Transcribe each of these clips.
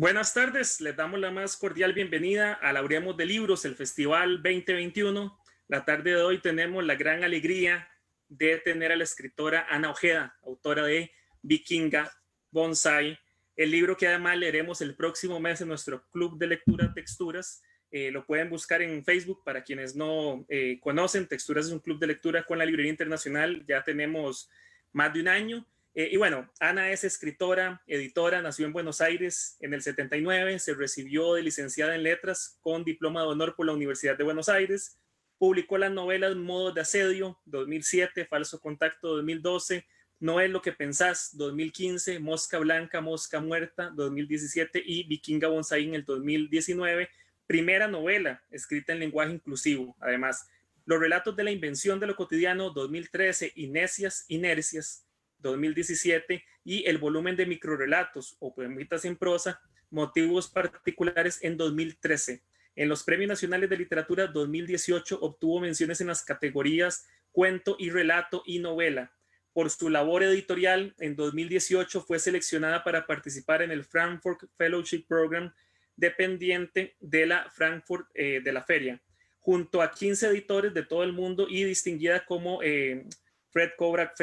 Buenas tardes, les damos la más cordial bienvenida a Laureamos de Libros, el Festival 2021. La tarde de hoy tenemos la gran alegría de tener a la escritora Ana Ojeda, autora de Vikinga Bonsai, el libro que además leeremos el próximo mes en nuestro Club de Lectura Texturas. Lo pueden buscar en Facebook para quienes no conocen. Texturas es un club de lectura con la Librería Internacional, ya tenemos más de un año. Y bueno, Ana es escritora, editora, nació en Buenos Aires en el 79, se recibió de licenciada en letras con diploma de honor por la Universidad de Buenos Aires, publicó las novelas Modos de Asedio, 2007, Falso Contacto, 2012, No es lo que pensás, 2015, Mosca Blanca, Mosca Muerta, 2017 y Vikinga Bonsai en el 2019, primera novela escrita en lenguaje inclusivo, además. Los relatos de la invención de lo cotidiano, 2013, Inesias, Inercias, 2017, y el volumen de microrelatos o poemitas en prosa, Motivos Particulares, en 2013. En los Premios Nacionales de Literatura 2018 obtuvo menciones en las categorías cuento y relato y novela. Por su labor editorial, en 2018 fue seleccionada para participar en el Frankfurt Fellowship Program, dependiente de la Frankfurt de la Feria, junto a 15 editores de todo el mundo y distinguida como Fred Kobrak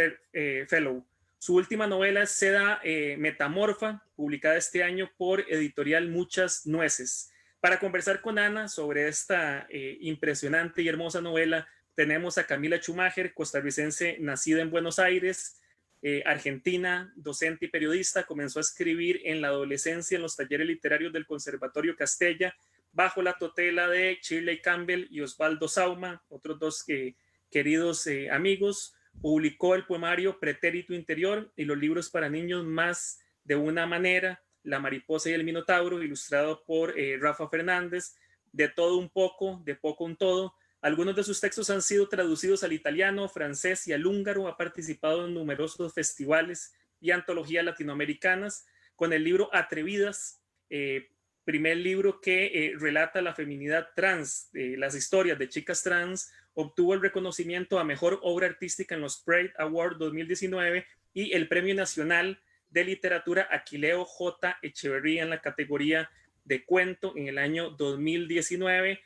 Fellow. Su última novela es Seda Metamorfa, publicada este año por editorial Muchas Nueces. Para conversar con Ana sobre esta impresionante y hermosa novela, tenemos a Camila Schumacher, costarricense, nacida en Buenos Aires, argentina, docente y periodista. Comenzó a escribir en la adolescencia en los talleres literarios del Conservatorio Castella, bajo la tutela de Shirley Campbell y Osvaldo Sauma, otros dos queridos amigos. Publicó el poemario Pretérito Interior y los libros para niños Más de una manera, La mariposa y el minotauro, ilustrado por Rafa Fernández, De todo un poco, de poco un todo. Algunos de sus textos han sido traducidos al italiano, francés y al húngaro. Ha participado en numerosos festivales y antologías latinoamericanas con el libro Atrevidas, primer libro que relata la feminidad trans, las historias de chicas trans. Obtuvo el reconocimiento a Mejor Obra Artística en los Pride Award 2019 y el Premio Nacional de Literatura Aquileo J. Echeverría en la categoría de cuento en el año 2019.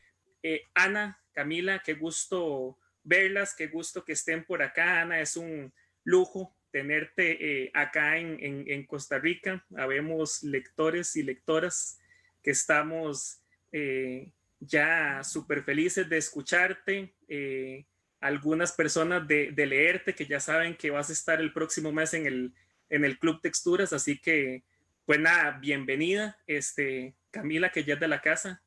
Ana, Camila, qué gusto verlas, qué gusto que estén por acá. Ana, es un lujo tenerte acá en Costa Rica. Habemos lectores y lectoras que estamos ya súper felices de escucharte, algunas personas de leerte, que ya saben que vas a estar el próximo mes en el Club Texturas, así que pues nada, bienvenida, Camila, que ya es de la casa,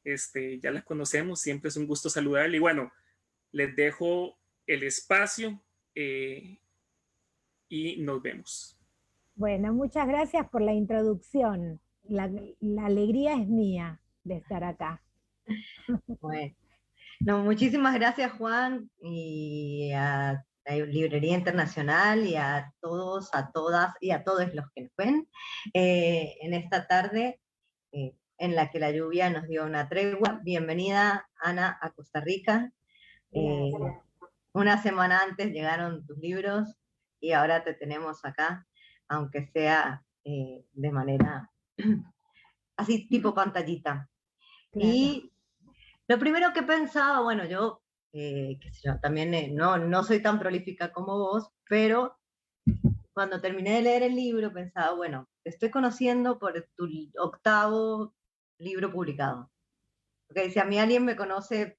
ya la conocemos, siempre es un gusto saludarle, y bueno, les dejo el espacio y nos vemos. Bueno, muchas gracias por la introducción. La alegría es mía de estar acá. Bueno, no, muchísimas gracias, Juan, y a la Librería Internacional y a todos, a todas y a todos los que nos ven en esta tarde en la que la lluvia nos dio una tregua. Bienvenida, Ana, a Costa Rica. Una semana antes llegaron tus libros y ahora te tenemos acá, aunque sea de manera así tipo pantallita. Claro. Y lo primero que pensaba, bueno, yo, qué sé yo, también no soy tan prolífica como vos, pero cuando terminé de leer el libro pensaba, bueno, te estoy conociendo por tu 8º libro publicado. Porque si a mí alguien me conoce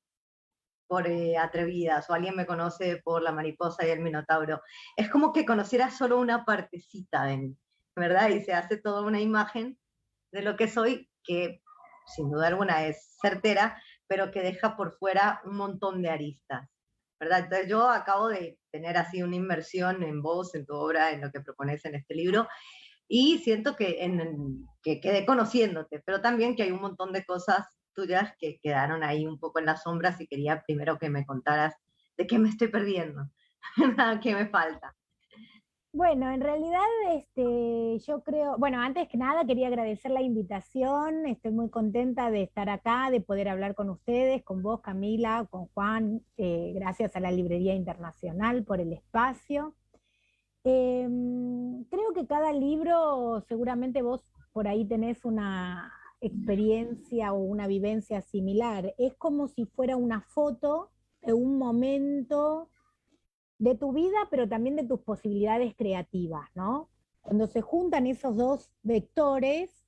por Atrevidas o alguien me conoce por La mariposa y el minotauro, es como que conociera solo una partecita de mí, ¿verdad? Y se hace toda una imagen de lo que soy, que sin duda alguna es certera, pero que deja por fuera un montón de aristas, ¿verdad? Entonces yo acabo de tener así una inmersión en vos, en tu obra, en lo que propones en este libro, y siento que quedé conociéndote, pero también que hay un montón de cosas tuyas que quedaron ahí un poco en las sombras y quería primero que me contaras de qué me estoy perdiendo, qué me falta. Bueno, en realidad yo creo, bueno, antes que nada quería agradecer la invitación, estoy muy contenta de estar acá, de poder hablar con ustedes, con vos, Camila, con Juan, gracias a la Librería Internacional por el espacio. Creo que cada libro, seguramente vos por ahí tenés una experiencia o una vivencia similar. Es como si fuera una foto de un momento de tu vida, pero también de tus posibilidades creativas, ¿no? Cuando se juntan esos dos vectores,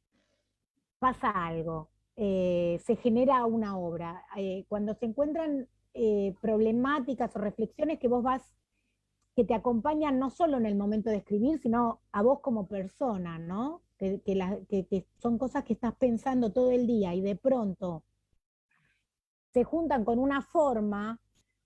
pasa algo, se genera una obra. Cuando se encuentran problemáticas o reflexiones que vos vas, que te acompañan no solo en el momento de escribir, sino a vos como persona, ¿no? Que son cosas que estás pensando todo el día y de pronto se juntan con una forma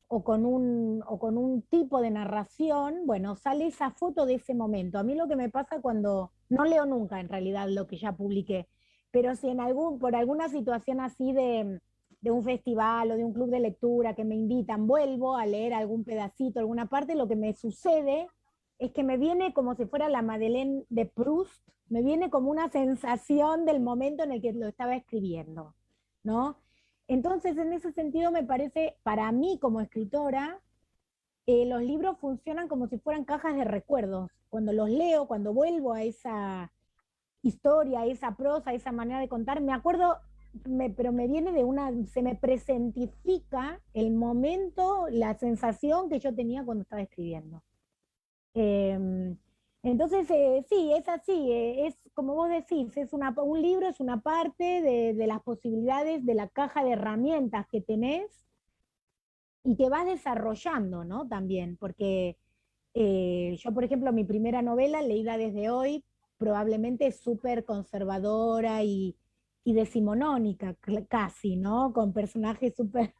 o con un tipo de narración, bueno, sale esa foto de ese momento. A mí lo que me pasa cuando, no leo nunca en realidad lo que ya publiqué, pero si por alguna situación así de un festival o de un club de lectura que me invitan, vuelvo a leer algún pedacito, alguna parte, lo que me sucede es que me viene como si fuera la Madeleine de Proust, me viene como una sensación del momento en el que lo estaba escribiendo, ¿no? Entonces, en ese sentido, me parece, para mí como escritora, los libros funcionan como si fueran cajas de recuerdos. Cuando los leo, cuando vuelvo a esa historia, a esa prosa, a esa manera de contar, me acuerdo, pero me viene se me presentifica el momento, la sensación que yo tenía cuando estaba escribiendo. Eh, entonces, sí, es así, es como vos decís, un libro es una parte de las posibilidades de la caja de herramientas que tenés y que vas desarrollando, ¿no? También, porque yo, por ejemplo, mi primera novela, leída desde hoy, probablemente es súper conservadora y decimonónica, casi, ¿no? Con personajes súper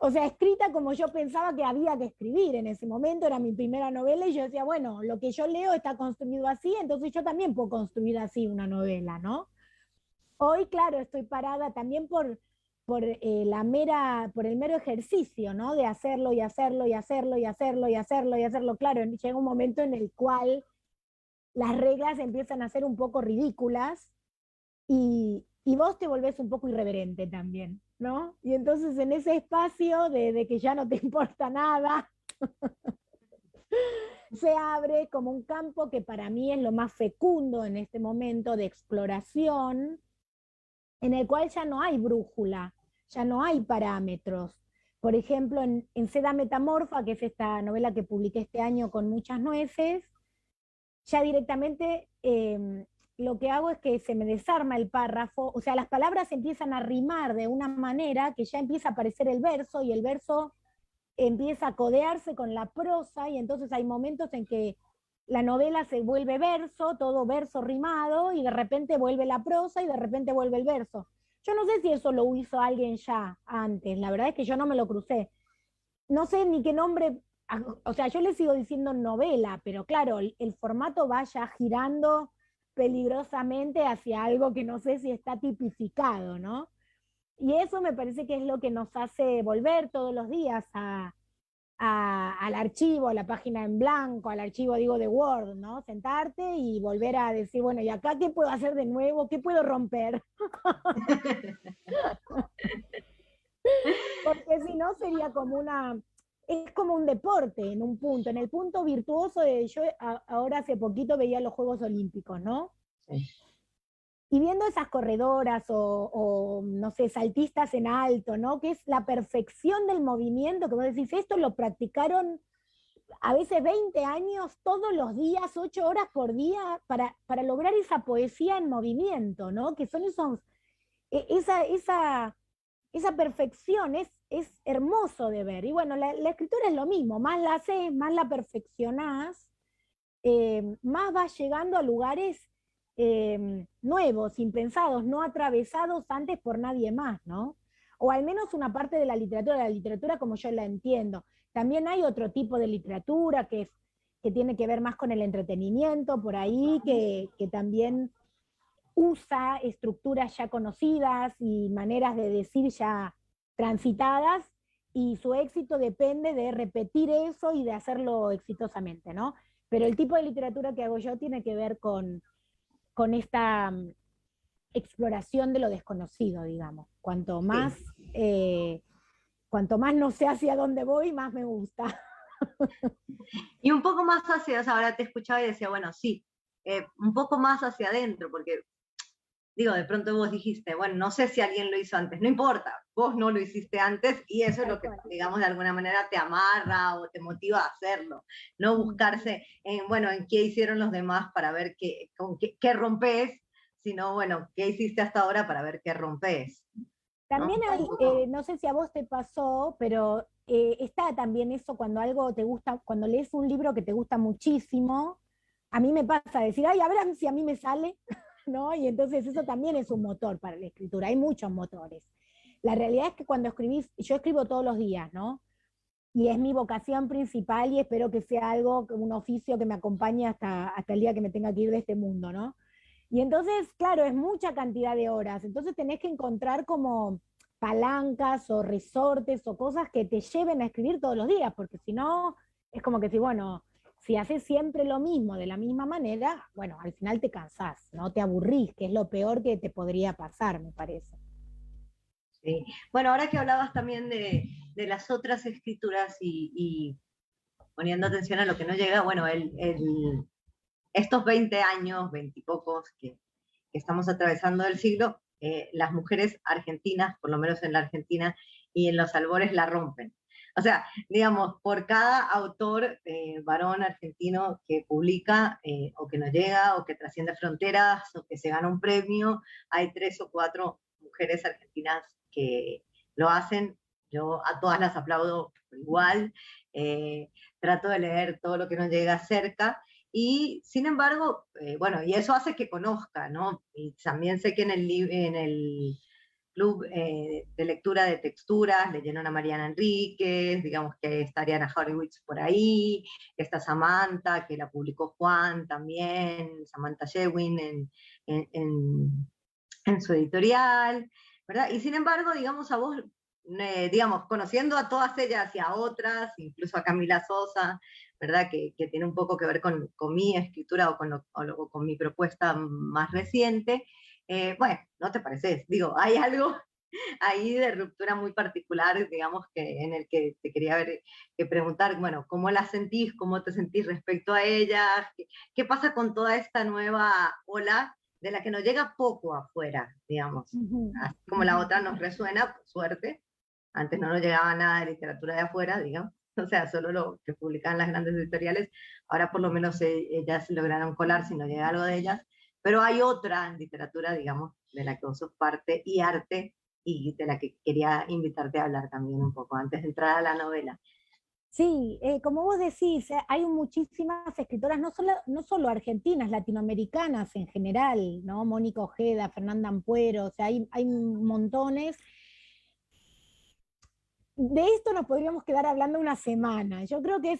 o sea, escrita como yo pensaba que había que escribir en ese momento, era mi primera novela y yo decía, bueno, lo que yo leo está construido así, entonces yo también puedo construir así una novela, ¿no? Hoy, claro, estoy parada también por el mero ejercicio, ¿no? De hacerlo y hacerlo y hacerlo y hacerlo y hacerlo y hacerlo. Claro, llega un momento en el cual las reglas empiezan a ser un poco ridículas y vos te volvés un poco irreverente también, ¿no? Y entonces en ese espacio de que ya no te importa nada, se abre como un campo que para mí es lo más fecundo en este momento de exploración, en el cual ya no hay brújula, ya no hay parámetros. Por ejemplo, en Seda Metamorfa, que es esta novela que publiqué este año con muchas nueces, ya directamente lo que hago es que se me desarma el párrafo, o sea, las palabras empiezan a rimar de una manera que ya empieza a aparecer el verso y el verso empieza a codearse con la prosa y entonces hay momentos en que la novela se vuelve verso, todo verso rimado y de repente vuelve la prosa y de repente vuelve el verso. Yo no sé si eso lo hizo alguien ya antes, la verdad es que yo no me lo crucé. No sé ni qué nombre, o sea, yo le sigo diciendo novela, pero claro, el formato va ya girando peligrosamente hacia algo que no sé si está tipificado, ¿no? Y eso me parece que es lo que nos hace volver todos los días al archivo, a la página en blanco, al archivo, digo, de Word, ¿no? Sentarte y volver a decir, bueno, ¿y acá qué puedo hacer de nuevo? ¿Qué puedo romper? Porque si no sería como es como un deporte en un punto, en el punto virtuoso de yo ahora hace poquito veía los Juegos Olímpicos, ¿no? Sí. Y viendo esas corredoras o, no sé, saltistas en alto, ¿no? Que es la perfección del movimiento, que vos decís, esto lo practicaron a veces 20 años, todos los días, 8 horas por día, para lograr esa poesía en movimiento, ¿no? Que son esa perfección, es hermoso de ver. Y bueno, la escritura es lo mismo, más la haces, más la perfeccionás, más vas llegando a lugares nuevos, impensados, no atravesados antes por nadie más, ¿no? O al menos una parte de la literatura como yo la entiendo. También hay otro tipo de literatura que tiene que ver más con el entretenimiento, por ahí, que también usa estructuras ya conocidas y maneras de decir ya transitadas, y su éxito depende de repetir eso y de hacerlo exitosamente, ¿no? Pero el tipo de literatura que hago yo tiene que ver con esta exploración de lo desconocido, digamos. Cuanto más no sé hacia dónde voy, más me gusta. Y un poco más hacia, ahora te escuchaba y decía, bueno, sí, un poco más hacia adentro, porque digo, de pronto vos dijiste, bueno, no sé si alguien lo hizo antes, no importa, vos no lo hiciste antes y eso es lo que, digamos, de alguna manera te amarra o te motiva a hacerlo, no buscarse en, bueno, en qué hicieron los demás para ver qué rompes, sino, bueno, qué hiciste hasta ahora para ver qué rompes. También hay, no sé si a vos te pasó, pero está también eso cuando algo te gusta, cuando lees un libro que te gusta muchísimo, a mí me pasa decir, ay, a ver si a mí me sale, ¿no? Y entonces eso también es un motor para la escritura, hay muchos motores. La realidad es que cuando escribís, yo escribo todos los días, ¿no? Y es mi vocación principal y espero que sea algo, un oficio que me acompañe hasta el día que me tenga que ir de este mundo, ¿no? Y entonces, claro, es mucha cantidad de horas, entonces tenés que encontrar como palancas o resortes o cosas que te lleven a escribir todos los días, porque si no, es como que si, bueno, si haces siempre lo mismo de la misma manera, bueno, al final te cansás, ¿no? Te aburrís, que es lo peor que te podría pasar, me parece. Sí. Bueno, ahora que hablabas también de las otras escrituras y poniendo atención a lo que no llega, bueno, estos 20 años, 20 y pocos que estamos atravesando del siglo, las mujeres argentinas, por lo menos en la Argentina y en los albores, la rompen. O sea, digamos, por cada autor varón argentino que publica o que nos llega o que trasciende fronteras o que se gana un premio, hay 3 o 4 mujeres argentinas que lo hacen. Yo a todas las aplaudo igual, trato de leer todo lo que nos llega cerca y sin embargo, bueno, y eso hace que conozca, ¿no? Y también sé que en el club de lectura de texturas leyeron a Mariana Enríquez, digamos que está Ariana Horowitz por ahí, está Samantha, que la publicó Juan también, Samantha Shewin en, en, en su editorial, ¿verdad? Y sin embargo, digamos, a vos, digamos, conociendo a todas ellas y a otras, incluso a Camila Sosa, ¿verdad? Que tiene un poco que ver con mi escritura o con mi propuesta más reciente, bueno, ¿no te pareces? Digo, hay algo ahí de ruptura muy particular, digamos, que en el que te quería ver, que preguntar, bueno, ¿cómo la sentís? ¿Cómo te sentís respecto a ellas? ¿Qué pasa con toda esta nueva ola de la que nos llega poco afuera, digamos? Así como la otra nos resuena, por suerte. Antes no nos llegaba nada de literatura de afuera, digamos. O sea, solo lo que publicaban las grandes editoriales. Ahora por lo menos ellas lograron colar si no llega algo de ellas. Pero hay otra literatura, digamos, de la que vos sos parte y arte, y de la que quería invitarte a hablar también un poco antes de entrar a la novela. Sí, como vos decís, hay muchísimas escritoras, no solo argentinas, latinoamericanas en general, ¿no? Mónica Ojeda, Fernanda Ampuero, o sea, hay montones. De esto nos podríamos quedar hablando una semana. Yo creo que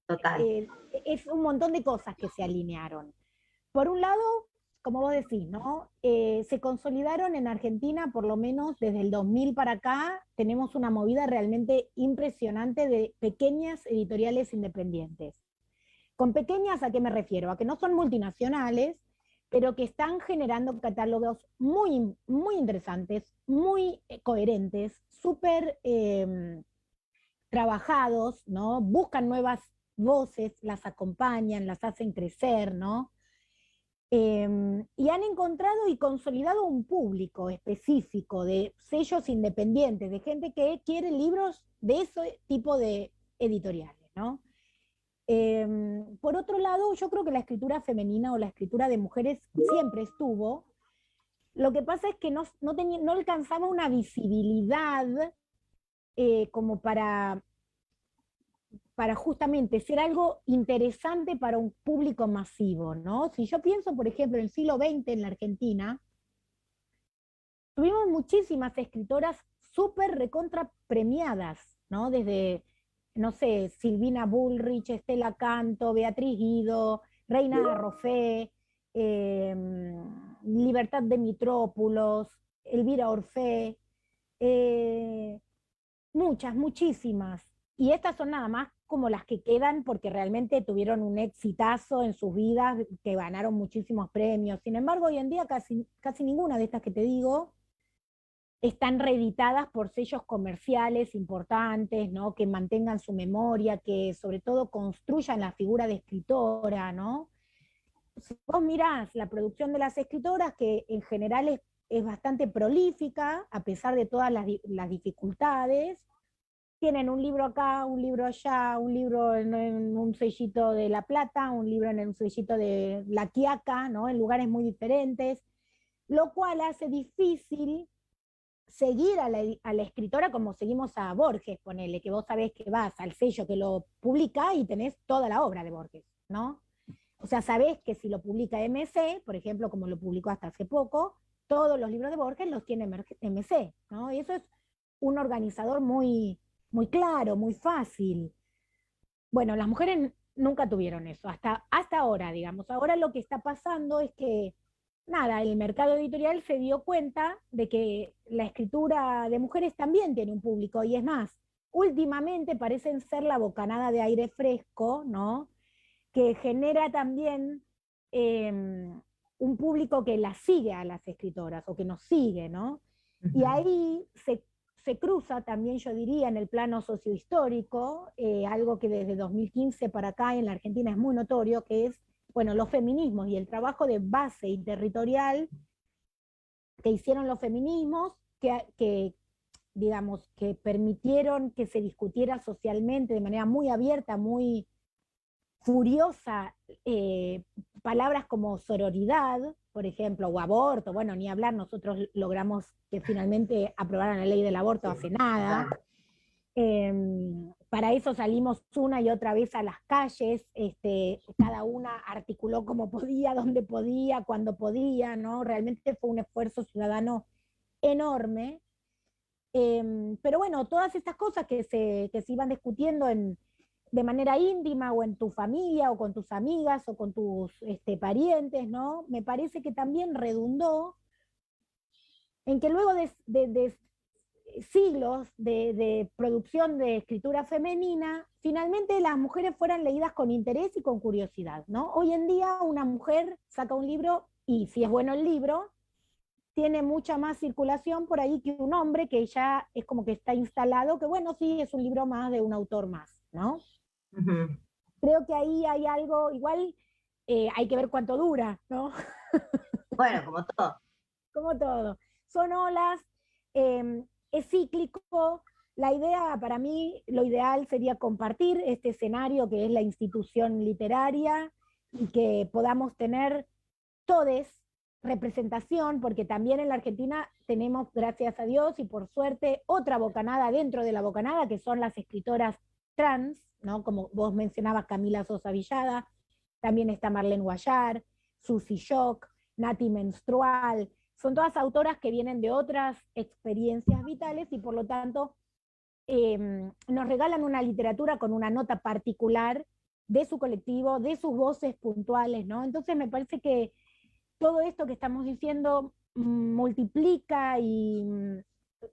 Total. es un montón de cosas que se alinearon. Por un lado, como vos decís, ¿no? Se consolidaron en Argentina, por lo menos desde el 2000 para acá, tenemos una movida realmente impresionante de pequeñas editoriales independientes. Con pequeñas, ¿a qué me refiero? A que no son multinacionales, pero que están generando catálogos muy, muy interesantes, muy coherentes, súper trabajados, ¿no? Buscan nuevas voces, las acompañan, las hacen crecer, ¿no? Y han encontrado y consolidado un público específico de sellos independientes, de gente que quiere libros de ese tipo de editoriales, ¿no? Por otro lado, yo creo que la escritura femenina o la escritura de mujeres siempre estuvo. Lo que pasa es que no alcanzaba una visibilidad como para justamente ser algo interesante para un público masivo, ¿no? Si yo pienso, por ejemplo, en el siglo XX en la Argentina, tuvimos muchísimas escritoras súper recontra premiadas, ¿no? Desde, no sé, Silvina Bullrich, Estela Canto, Beatriz Guido, Reina Arrofé, Libertad de Mitrópulos, Elvira Orfé, muchas, muchísimas. Y estas son nada más como las que quedan porque realmente tuvieron un exitazo en sus vidas, que ganaron muchísimos premios. Sin embargo, hoy en día casi ninguna de estas que te digo están reeditadas por sellos comerciales importantes, ¿no? Que mantengan su memoria, que sobre todo construyan la figura de escritora, ¿no? si vos mirás la producción de las escritoras, que en general es bastante prolífica, a pesar de todas las dificultades, tienen un libro acá, un libro allá, un libro en un sellito de La Plata, un libro en un sellito de La Quiaca, ¿no? En lugares muy diferentes, lo cual hace difícil seguir a la escritora como seguimos a Borges, ponele, que vos sabés que vas al sello que lo publica y tenés toda la obra de Borges, ¿no? O sea, sabés que si lo publica MC, por ejemplo, como lo publicó hasta hace poco, todos los libros de Borges los tiene MC, ¿no? Y eso es un organizador muy claro, muy fácil. Bueno, las mujeres nunca tuvieron eso, hasta ahora, digamos. Ahora lo que está pasando es que, nada, el mercado editorial se dio cuenta de que la escritura de mujeres también tiene un público, y es más, últimamente parecen ser la bocanada de aire fresco, ¿no? Que genera también eh, un público que las sigue a las escritoras, o que nos sigue, ¿no? Y ahí se cruza también, yo diría, en el plano sociohistórico, algo que desde 2015 para acá en la Argentina es muy notorio, que es, bueno, los feminismos y el trabajo de base y territorial que hicieron los feminismos, digamos, que permitieron que se discutiera socialmente de manera muy abierta, muy furiosa, palabras como sororidad, por ejemplo, o aborto. Bueno, ni hablar, nosotros logramos que finalmente aprobaran la ley del aborto hace nada. Para eso salimos una y otra vez a las calles, cada una articuló como podía, donde podía, cuando podía, ¿no? Realmente fue un esfuerzo ciudadano enorme. Pero bueno, todas estas cosas que se iban discutiendo de manera íntima, o en tu familia, o con tus amigas, o con tus parientes, ¿no? Me parece que también redundó en que luego de siglos de producción de escritura femenina, finalmente las mujeres fueran leídas con interés y con curiosidad, ¿no? Hoy en día una mujer saca un libro y, si es bueno el libro, tiene mucha más circulación por ahí que un hombre, que ya es como que está instalado, que bueno, sí, es un libro más de un autor más, ¿no? Creo que ahí hay algo, igual hay que ver cuánto dura, ¿no? Bueno, como todo. Como todo. Son olas, es cíclico. La idea, para mí, lo ideal sería compartir este escenario que es la institución literaria, y que podamos tener todes representación, porque también en la Argentina tenemos, gracias a Dios y por suerte, otra bocanada dentro de la bocanada, que son las escritoras trans, ¿no? Como vos mencionabas, Camila Sosa Villada, también está Marlene Guayar, Susie Shock, Nati Menstrual. Son todas autoras que vienen de otras experiencias vitales, y por lo tanto nos regalan una literatura con una nota particular de su colectivo, de sus voces puntuales, ¿no? Entonces me parece que todo esto que estamos diciendo multiplica y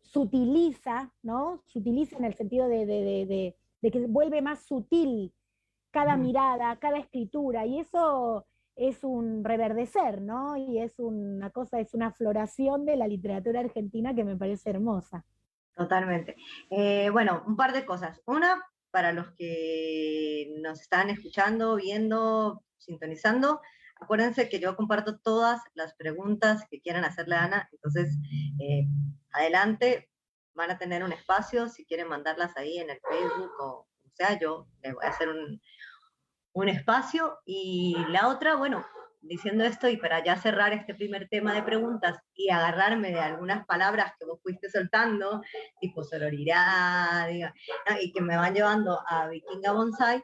sutiliza, ¿no? Sutiliza en el sentido de que vuelve más sutil cada mirada, cada escritura, y eso es un reverdecer, ¿no? Y es una cosa, es una floración de la literatura argentina que me parece hermosa. Totalmente. Bueno, un par de cosas. Una, para los que nos están escuchando, viendo, sintonizando, acuérdense que yo comparto todas las preguntas que quieran hacerle a Ana, entonces adelante, van a tener un espacio, si quieren mandarlas ahí en el Facebook o sea, yo le voy a hacer un espacio. Y la otra, bueno, diciendo esto y para ya cerrar este primer tema de preguntas y agarrarme de algunas palabras que vos fuiste soltando, tipo sororidad, y que me van llevando a Vikinga Bonsai,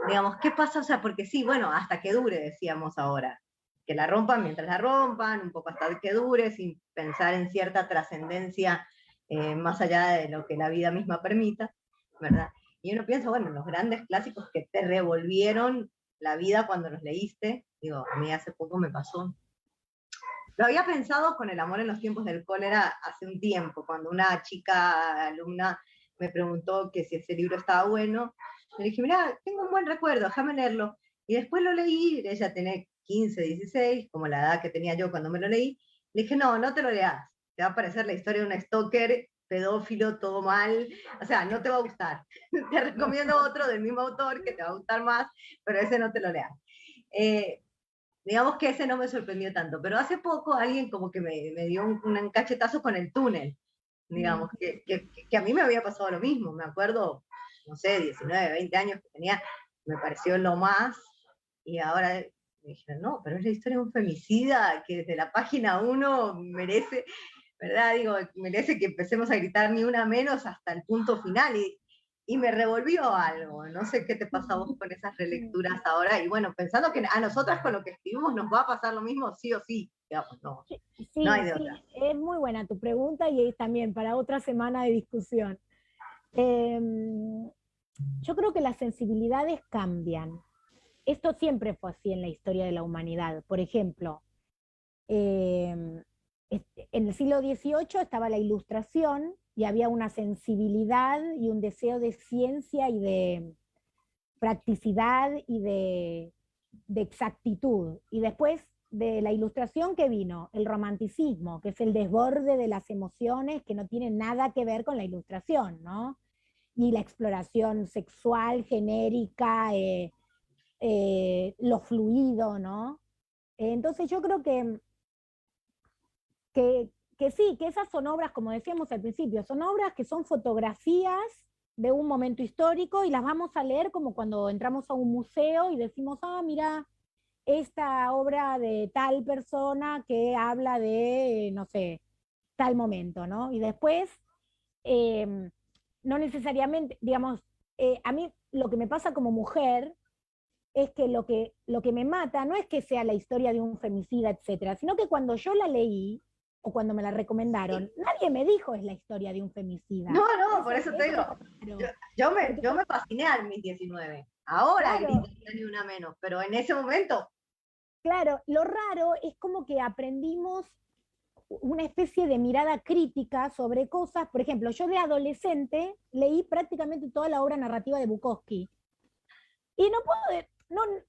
digamos, ¿qué pasa? O sea, porque sí, bueno, hasta que dure, decíamos ahora, que la rompan mientras la rompan, un poco hasta que dure, sin pensar en cierta trascendencia más allá de lo que la vida misma permita, ¿verdad? Y uno piensa, bueno, los grandes clásicos que te revolvieron la vida cuando los leíste, digo, a mí hace poco me pasó. Lo había pensado con El amor en los tiempos del cólera hace un tiempo, cuando una chica alumna me preguntó que si ese libro estaba bueno. Le dije, mira, tengo un buen recuerdo, déjame leerlo. Y después lo leí, ella tenía 15, 16, como la edad que tenía yo cuando me lo leí. Le dije, no, no te lo leas, te va a parecer la historia de un stalker, pedófilo, todo mal, o sea, no te va a gustar. Te recomiendo otro del mismo autor que te va a gustar más, pero ese no te lo leas. digamos que ese no me sorprendió tanto, pero hace poco alguien como que me dio un cachetazo con el túnel, digamos, que a mí me había pasado lo mismo, me acuerdo, no sé, 19, 20 años que tenía, me pareció lo más, y ahora me dijeron, no, pero es la historia de un femicida que desde la página 1 merece, ¿verdad? Digo, merece que empecemos a gritar ni una menos hasta el punto final, y me revolvió algo, no sé qué te pasa a vos con esas relecturas ahora, y bueno, pensando que a nosotras con lo que escribimos nos va a pasar lo mismo sí o sí, digamos, no, Sí, no hay de sí, otra. es muy buena tu pregunta y es también para otra semana de discusión. Yo creo que las sensibilidades cambian. Esto siempre fue así en la historia de la humanidad. Por ejemplo, en el siglo XVIII estaba la Ilustración y había una sensibilidad y un deseo de ciencia y de practicidad y de exactitud. Y después de la Ilustración, ¿qué vino? El romanticismo, que es el desborde de las emociones que no tiene nada que ver con la Ilustración, ¿no? Y la exploración sexual, genérica, lo fluido, ¿no? Entonces yo creo que sí, que esas son obras, como decíamos al principio, son obras que son fotografías de un momento histórico y las vamos a leer como cuando entramos a un museo y decimos, ah, mira, esta obra de tal persona que habla de, no sé, tal momento, ¿no? Y después, eh, no necesariamente, digamos, a mí lo que me pasa como mujer es que lo que me mata no es que sea la historia de un femicida, etcétera, sino que cuando yo la leí o cuando me la recomendaron, nadie me dijo es la historia de un femicida. No, no, por eso te digo, yo me fasciné al mis 19. Ahora claro, grito ni una menos, pero en ese momento, claro, lo raro es como que aprendimos una especie de mirada crítica sobre cosas. Por ejemplo, yo de adolescente leí prácticamente toda la obra narrativa de Bukowski. Y no puedo,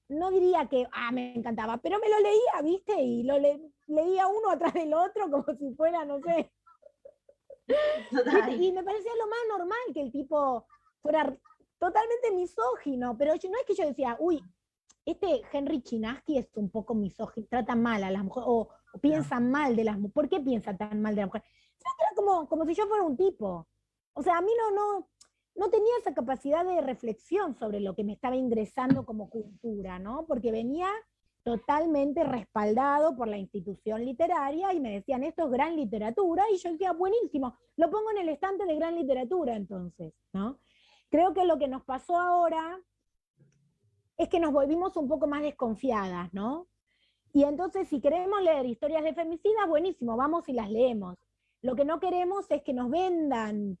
no diría que, me encantaba, pero me lo leía, ¿viste? Y leía uno atrás del otro como si fuera, no sé. Y me parecía lo más normal que el tipo fuera totalmente misógino, pero no es que yo decía, uy, este Henry Chinaski es un poco misógino, trata mal a las mujeres, o piensa mal de las mujeres. ¿Por qué piensa tan mal de las mujeres? Era como si yo fuera un tipo. O sea, a mí no tenía esa capacidad de reflexión sobre lo que me estaba ingresando como cultura, ¿no? Porque venía totalmente respaldado por la institución literaria y me decían, esto es gran literatura, y yo decía, buenísimo, lo pongo en el estante de gran literatura entonces, ¿no? Creo que lo que nos pasó ahora es que nos volvimos un poco más desconfiadas, ¿no? Y entonces, si queremos leer historias de femicidas, buenísimo, vamos y las leemos. Lo que no queremos es que nos vendan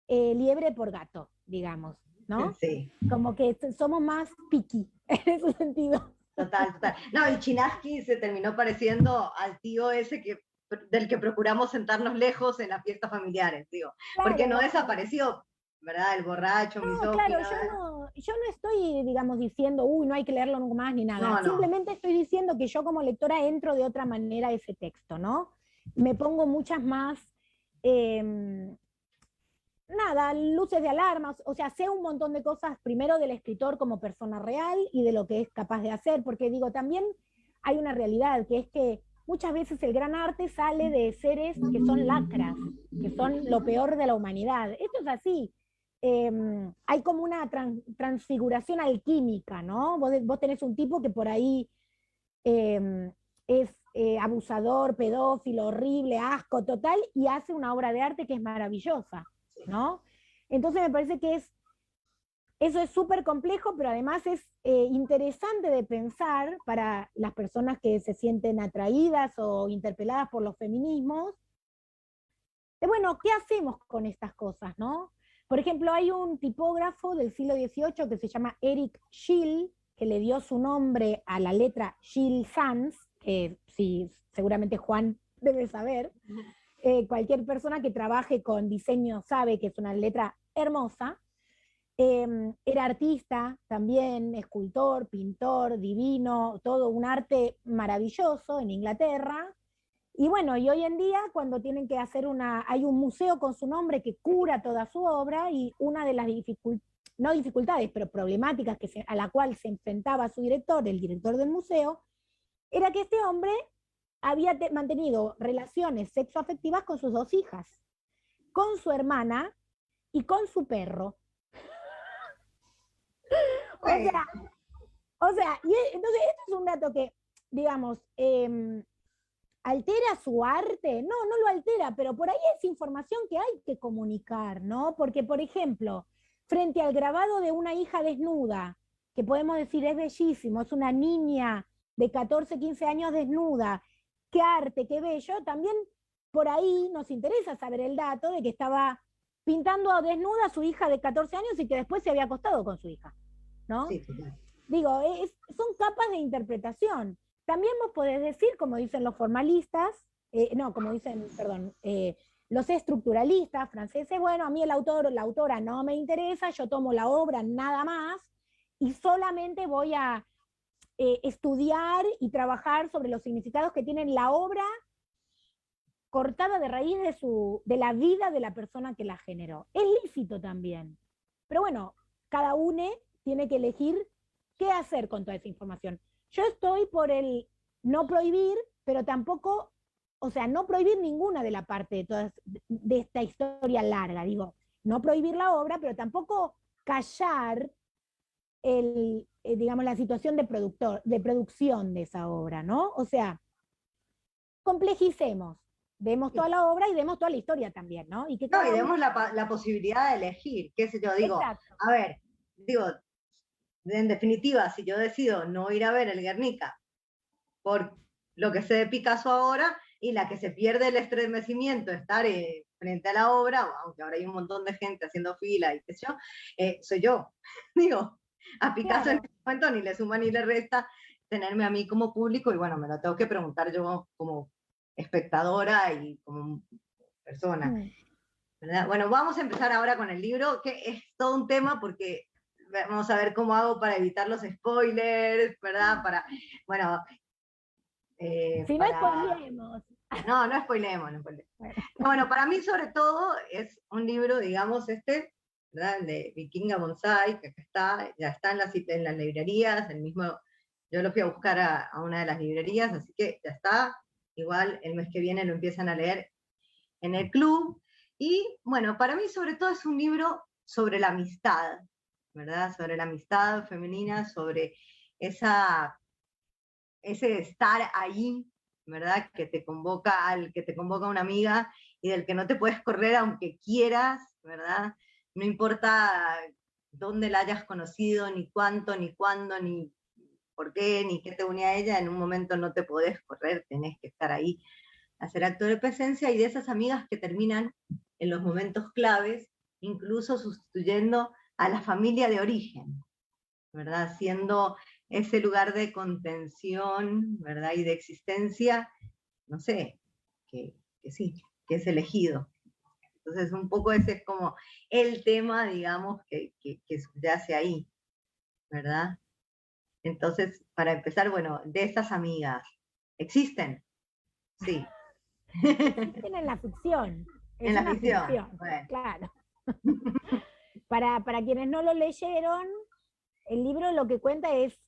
liebre por gato, digamos, ¿no? sí. Como que somos más picky en ese sentido. Total, total. No, y Chinaski se terminó pareciendo al tío ese del que procuramos sentarnos lejos en las fiestas familiares, digo. Claro, Porque no desapareció, ¿verdad? El borracho, no, claro, misógino. yo no estoy, digamos, diciendo, uy, no hay que leerlo nunca más ni nada. No, no. Simplemente estoy diciendo que yo como lectora entro de otra manera a ese texto, ¿no? Me pongo muchas más, nada, luces de alarmas, o sea, sé un montón de cosas, primero del escritor como persona real y de lo que es capaz de hacer, porque digo, también hay una realidad, que es que muchas veces el gran arte sale de seres que son lacras, que son lo peor de la humanidad. Esto es así. Hay como una transfiguración alquímica, ¿no? Vos tenés un tipo que por ahí es abusador, pedófilo, horrible, asco total, y hace una obra de arte que es maravillosa, ¿no? Entonces me parece que eso es súper complejo, pero además es interesante de pensar para las personas que se sienten atraídas o interpeladas por los feminismos, de bueno, ¿qué hacemos con estas cosas, no? Por ejemplo, hay un tipógrafo del siglo XVIII que se llama Eric Schill, que le dio su nombre a la letra Schill Sans, que sí, seguramente Juan debe saber. Cualquier persona que trabaje con diseño sabe que es una letra hermosa. Era artista también, escultor, pintor, divino, todo un arte maravilloso en Inglaterra. Y bueno, y hoy en día cuando tienen que hacer hay un museo con su nombre que cura toda su obra, y una de las no dificultades, pero problemáticas a la cual se enfrentaba su director, el director del museo, era que este hombre había mantenido relaciones sexoafectivas con sus 2 hijas, con su hermana y con su perro. O sea, y entonces esto es un dato que, digamos, ¿altera su arte? No, no lo altera, pero por ahí es información que hay que comunicar, ¿no? Porque, por ejemplo, frente al grabado de una hija desnuda, que podemos decir es bellísimo, es una niña de 14, 15 años desnuda, qué arte, qué bello, también por ahí nos interesa saber el dato de que estaba pintando desnuda a su hija de 14 años y que después se había acostado con su hija, ¿no? Sí, claro. Digo, son capas de interpretación. También vos podés decir, como dicen los formalistas, no, como dicen, perdón, los estructuralistas franceses, bueno, a mí el autor o la autora no me interesa, yo tomo la obra nada más y solamente voy a estudiar y trabajar sobre los significados que tiene la obra cortada de raíz de la vida de la persona que la generó. Es lícito también. Pero bueno, cada uno tiene que elegir qué hacer con toda esa información. Yo estoy por el no prohibir, pero tampoco, o sea, no prohibir ninguna de la parte de esta historia larga. Digo, no prohibir la obra, pero tampoco callar digamos, la situación de producción de esa obra, ¿no? O sea, complejicemos, demos toda la obra y demos toda la historia también, ¿no? Y que No, y demos la posibilidad de elegir, qué sé yo, digo, exacto. A ver, digo, en definitiva, si yo decido no ir a ver el Guernica por lo que sé de Picasso ahora y la que se pierde el estremecimiento, estar frente a la obra, aunque ahora hay un montón de gente haciendo fila y qué sé yo, soy yo. Digo, a Picasso Claro. en este momento ni le suma ni le resta tenerme a mí como público y bueno, me lo tengo que preguntar yo como espectadora y como persona. ¿Verdad? Bueno, vamos a empezar ahora con el libro, que es todo un tema porque vamos a ver cómo hago para evitar los spoilers, ¿verdad? Bueno, Si no spoilemos. No, no spoilemos, no spoilemos. Bueno, para mí sobre todo es un libro, digamos, ¿verdad? De Vikinga Bonsai, que acá está, ya está en las librerías, yo lo fui a buscar a una de las librerías, así que ya está, igual el mes que viene lo empiezan a leer en el club, y bueno, para mí sobre todo es un libro sobre la amistad, ¿verdad? Sobre la amistad femenina, sobre ese estar ahí, ¿verdad? Que te convoca una amiga y del que no te puedes correr aunque quieras, ¿verdad? No importa dónde la hayas conocido, ni cuánto, ni cuándo, ni por qué, ni qué te unía a ella, en un momento no te podés correr, tenés que estar ahí, hacer acto de presencia, y de esas amigas que terminan en los momentos claves, incluso sustituyendo a la familia de origen, ¿verdad? Siendo ese lugar de contención, ¿verdad? Y de existencia, no sé, que sí, que es elegido. Entonces, un poco ese es como el tema, digamos, que subyace ahí, ¿verdad? Entonces, para empezar, bueno, de estas amigas, ¿existen? Sí. Existen en la ficción. Es en la una ficción. Bueno. Claro. Para quienes no lo leyeron, el libro lo que cuenta es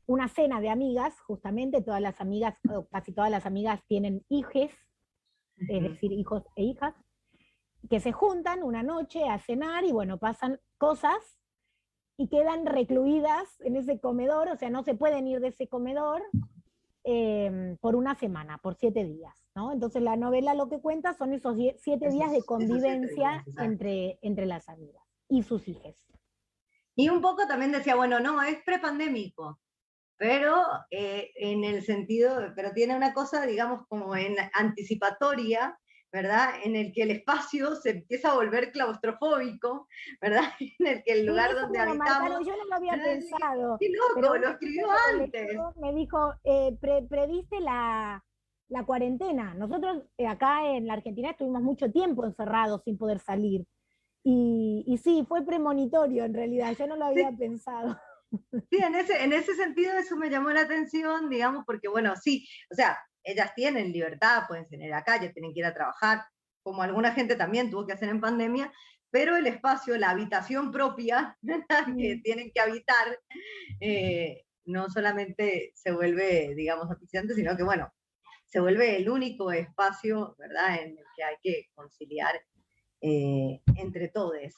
una cena de amigas, justamente todas las amigas, o casi todas las amigas tienen hijes, es decir, hijos e hijas, que se juntan una noche a cenar y bueno, pasan cosas y quedan recluidas en ese comedor, o sea, no se pueden ir de ese comedor por una semana, por 7 días, ¿no? Entonces la novela lo que cuenta son esos 7 días de convivencia entre las amigas y sus hijas. Y un poco también decía, bueno, no, es prepandémico, pero en el sentido, pero tiene una cosa, digamos, como anticipatoria, ¿verdad? En el que el espacio se empieza a volver claustrofóbico, ¿verdad? En el que el lugar donde habitamos... Yo no lo había pensado. ¡Qué loco! Pero lo escribió antes. Me dijo, previste la cuarentena. Nosotros acá en la Argentina estuvimos mucho tiempo encerrados sin poder salir. Y sí, fue premonitorio en realidad, yo no lo había pensado. Sí, en ese sentido eso me llamó la atención, digamos, porque bueno, sí, o sea, ellas tienen libertad, pueden salir a la calle, tienen que ir a trabajar, como alguna gente también tuvo que hacer en pandemia, pero el espacio, la habitación propia que tienen que habitar, no solamente se vuelve, digamos, asfixiante, sino que, bueno, se vuelve el único espacio, ¿verdad?, en el que hay que conciliar entre todos,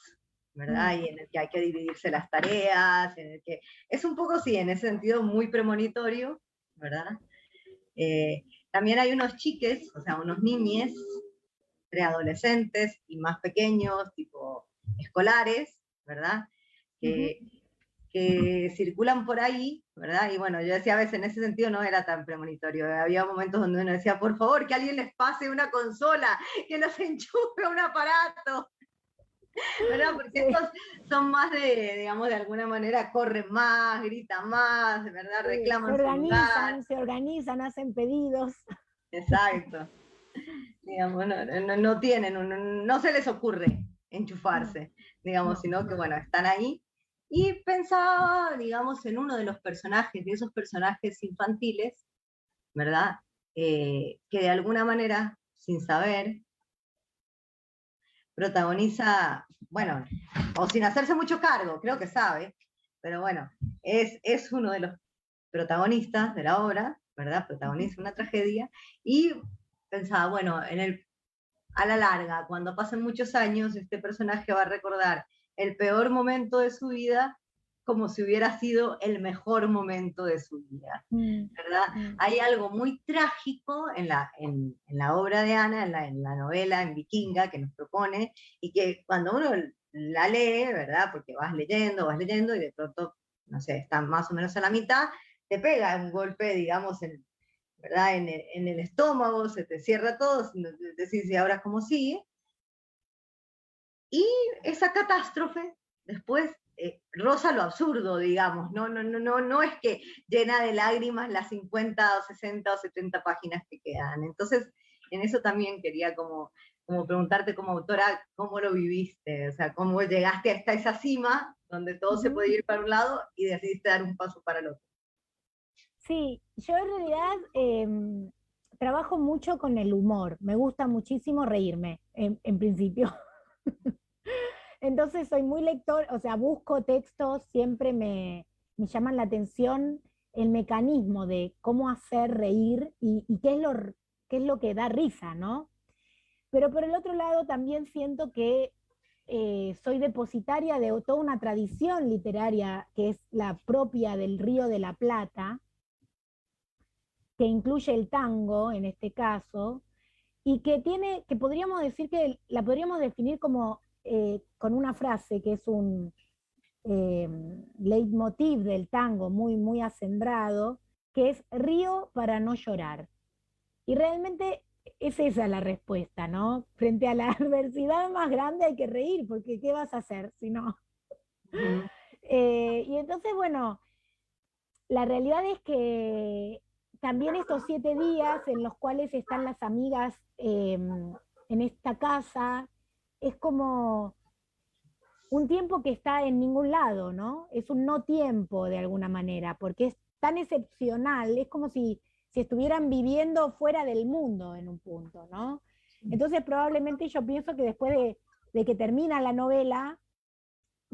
¿verdad? Y en el que hay que dividirse las tareas, en el que es un poco, sí, en ese sentido muy premonitorio, ¿verdad? También hay unos chiques, o sea, unos niñes, preadolescentes y más pequeños, tipo escolares, ¿verdad? Que circulan por ahí, ¿verdad? Y bueno, yo decía a veces en ese sentido no era tan premonitorio. Había momentos donde uno decía, por favor, que alguien les pase una consola, que nos enchufe un aparato, ¿verdad? Porque estos son más de, digamos, de alguna manera corren más, gritan más, ¿verdad? Reclaman su lugar. Se organizan, hacen pedidos. Exacto. Digamos, no tienen, no se les ocurre enchufarse, digamos, sino que, bueno, están ahí. Y pensaba, digamos, en uno de los personajes, de esos personajes infantiles, ¿verdad? Que de alguna manera, sin saber, protagoniza, bueno, o sin hacerse mucho cargo, creo que sabe, pero bueno, es uno de los protagonistas de la obra, ¿verdad? Protagoniza una tragedia, y pensaba, bueno, a la larga, cuando pasen muchos años, este personaje va a recordar el peor momento de su vida como si hubiera sido el mejor momento de su vida, ¿verdad? Hay algo muy trágico en la obra de Ana, en la novela, en Vikinga, que nos propone, y que cuando uno la lee, ¿verdad? Porque vas leyendo, y de pronto, no sé, está más o menos a la mitad, te pega un golpe, digamos, ¿verdad? En el estómago, se te cierra todo, decís, ¿y ahora cómo sigue? Y esa catástrofe después roza lo absurdo, digamos, no es que llena de lágrimas las 50 o 60 o 70 páginas que quedan. Entonces, en eso también quería como preguntarte como autora, ¿cómo lo viviste? O sea, ¿cómo llegaste hasta esa cima donde todo se puede ir para un lado y decidiste dar un paso para el otro? Sí, yo en realidad trabajo mucho con el humor, me gusta muchísimo reírme, en principio. Entonces soy muy lector, o sea, busco textos, siempre me llaman la atención el mecanismo de cómo hacer reír y qué es lo que da risa, ¿no? Pero por el otro lado también siento que soy depositaria de toda una tradición literaria que es la propia del Río de la Plata, que incluye el tango en este caso, y que podríamos decir que la podríamos definir como con una frase que es un leitmotiv del tango muy, muy acendrado, que es río para no llorar. Y realmente es esa la respuesta, ¿no? Frente a la adversidad más grande hay que reír, porque ¿qué vas a hacer si no? Y entonces, bueno, la realidad es que también estos 7 días en los cuales están las amigas en esta casa, es como un tiempo que está en ningún lado, ¿no? Es un no tiempo de alguna manera, porque es tan excepcional, es como si estuvieran viviendo fuera del mundo en un punto, ¿no? Entonces probablemente yo pienso que después de que termina la novela,